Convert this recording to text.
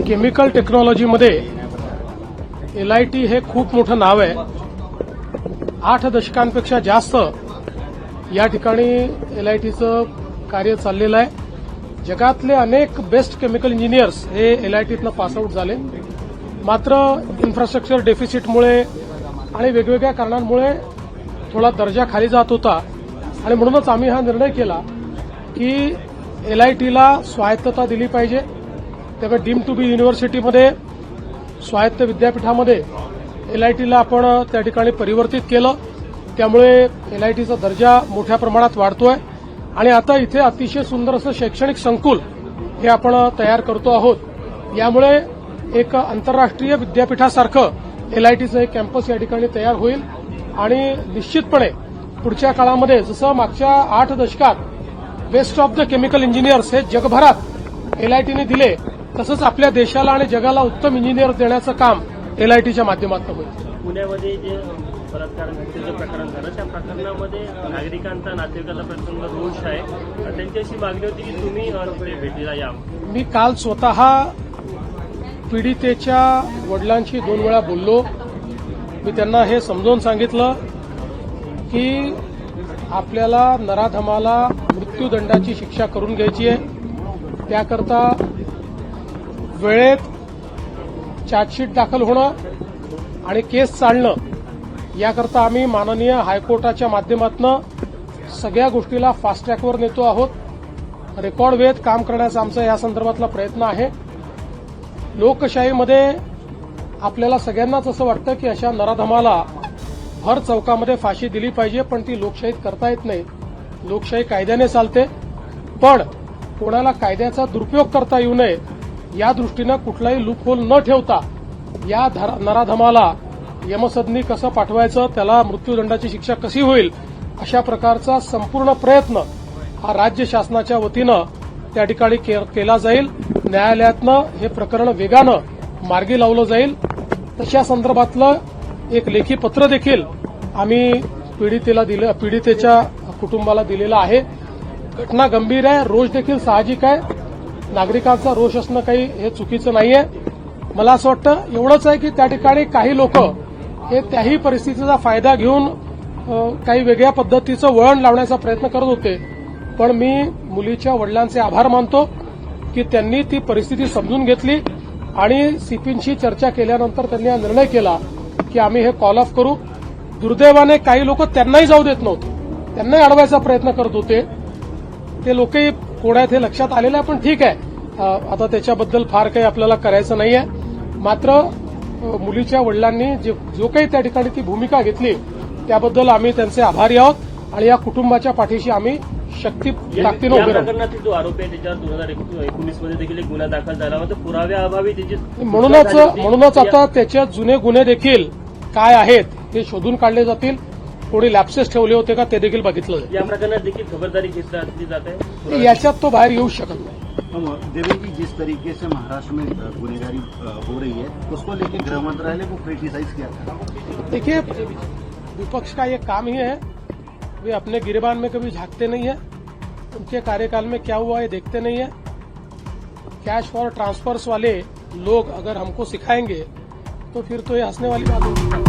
Chemical टेक्नॉलॉजीमध्ये LIT हे खूप मोठं नाव आहे. 8 दशकांपेक्षा जास्त या ठिकाणी LITचं कार्य चाललेलं आहे. जगातले अनेक बेस्ट केमिकल इंजिनियर्स हे LITतनं पासआउट झाले. मात्र इन्फ्रास्ट्रक्चर डेफिसिटमुळे आणि वेगवेगळ्या कारणांमुळे थोडा दर्जा खाली जात होता आणि म्हणूनच आम्ही हा निर्णय केला की LITला स्वायत्तता दिली पाहिजे. त्यामुळे डीम टू बी युनिव्हर्सिटीमध्ये स्वायत्त विद्यापीठामध्ये LITला आपण त्या ठिकाणी परिवर्तित केलं. त्यामुळे LITचा दर्जा मोठ्या प्रमाणात वाढतोय आणि आता इथे अतिशय सुंदर असं शैक्षणिक संकुल हे आपण तयार करतो आहोत. यामुळे एक आंतरराष्ट्रीय विद्यापीठासारखं LITचं एक कॅम्पस या ठिकाणी तयार होईल आणि निश्चितपणे पुढच्या काळामध्ये जसं मागच्या 8 दशकात best of the chemical engineers हे जगभरात LITने दिले, तसंच आपल्या देशाला आणि जगाला उत्तम इंजिनियर देण्याचं काम LITच्या माध्यमातून होईल. पुण्यामध्ये जे बलात्कार घटनेचं प्रकरण झालं त्या प्रकरणामध्ये नागरिकांचा नातेवाईकाचा प्रचंड रोष आहे. त्यांची अशी मागणी होती की तुम्ही तिथे भेटीला या. मी काल स्वतः पीडितेच्या वडिलांशी 2 वेळा बोललो. मी त्यांना हे समजावून सांगितलं की आपल्याला नराधमाला मृत्यूदंडाची शिक्षा करून घ्यायची आहे. त्याकरता वेळेत चार्जशीट दाखल होणं आणि केस चालणं याकरता आम्ही माननीय हायकोर्टाच्या माध्यमातून सगळ्या गोष्टीला फास्ट ट्रॅकवर नेतो आहोत. रेकॉर्ड वेळेत काम करण्याचा आमचा या संदर्भातला प्रयत्न आहे. लोकशाहीमध्ये आपल्याला सगळ्यांनाच असं वाटतं की अशा नराधमाला भर चौकामध्ये फाशी दिली पाहिजे, पण ती लोकशाहीत करता येत नाही. लोकशाही कायद्याने चालते, पण कोणाला कायद्याचा दुरुपयोग करता येऊ नये या दृष्टीनं कुठलाही लूपहोल न ठेवता या नराधमाला यमसदनी कसं पाठवायचं, त्याला मृत्यूदंडाची शिक्षा कशी होईल, अशा प्रकारचा संपूर्ण प्रयत्न हा राज्य शासनाच्या वतीनं त्या ठिकाणी केला जाईल. न्यायालयातनं हे प्रकरण वेगानं मार्गी लावलं जाईल. तशा संदर्भातलं एक लेखी पत्र देखील आम्ही पीडितेच्या कुटुंबाला दिलेलं आहे. घटना गंभीर आहे, रोष देखील साहजिक आहे. नागरिकांचा रोष असणं काही हे चुकीचं नाहीये. मला असं वाटतं एवढंच आहे की त्या ठिकाणी काही लोक हे त्याही परिस्थितीचा फायदा घेऊन काही वेगळ्या पद्धतीचं वळण लावण्याचा प्रयत्न करत होते. पण मी मुलीच्या वडिलांचे आभार मानतो की त्यांनी ती परिस्थिती समजून घेतली आणि सीपींशी चर्चा केल्यानंतर त्यांनी हा निर्णय केला की आम्ही हे कॉल ऑफ करू. दुर्दैवाने काही लोक त्यांनाही जाऊ देत नव्हते, त्यांनाही अडवायचा प्रयत्न करत होते. ते लोकही कोण आहेत हे लक्षात आलेलं आहे, पण ठीक आहे, आता त्याच्याबद्दल फार काही आपल्याला करायचं नाहीये. मात्र मुलीच्या वडिलांनी जो काही त्या ठिकाणी ती भूमिका घेतली त्याबद्दल आम्ही त्यांचे आभारी आहोत आणि या कुटुंबाच्या पाठीशी आम्ही ताकदीनं उभे राहू. प्रकरणातील जो आरोपी आहे त्याच्यावर 2019 मध्ये देखील एक गुन्हा दाखल झाला होता. पुराव्याअभावी त्याची म्हणूनच आता त्याच्यात जुने गुन्हे देखील काय आहेत हे शोधून काढले जातील. कोणी लॅप्सेस ठेवले होते का ते देखील बघितलं जाईल. या प्रकरणात देखील खबरदारी घेतली जात आहे. याच्यात तो बाहेर येऊ शकत नाही. देवेंद्र जी, जिस तरीके से महाराष्ट्र में गुनहगारी हो रही है उसको लेकर गृह मंत्रालय को क्रिटिसाइज किया था. देखिए, विपक्ष का ये काम ही है, वे अपने गिरेबान में कभी झांकते नहीं है. उनके कार्यकाल में क्या हुआ है देखते नहीं है. कैश फॉर ट्रांसफर्स वाले लोग अगर हमको सिखाएंगे तो फिर तो ये हंसने वाली बात होगी.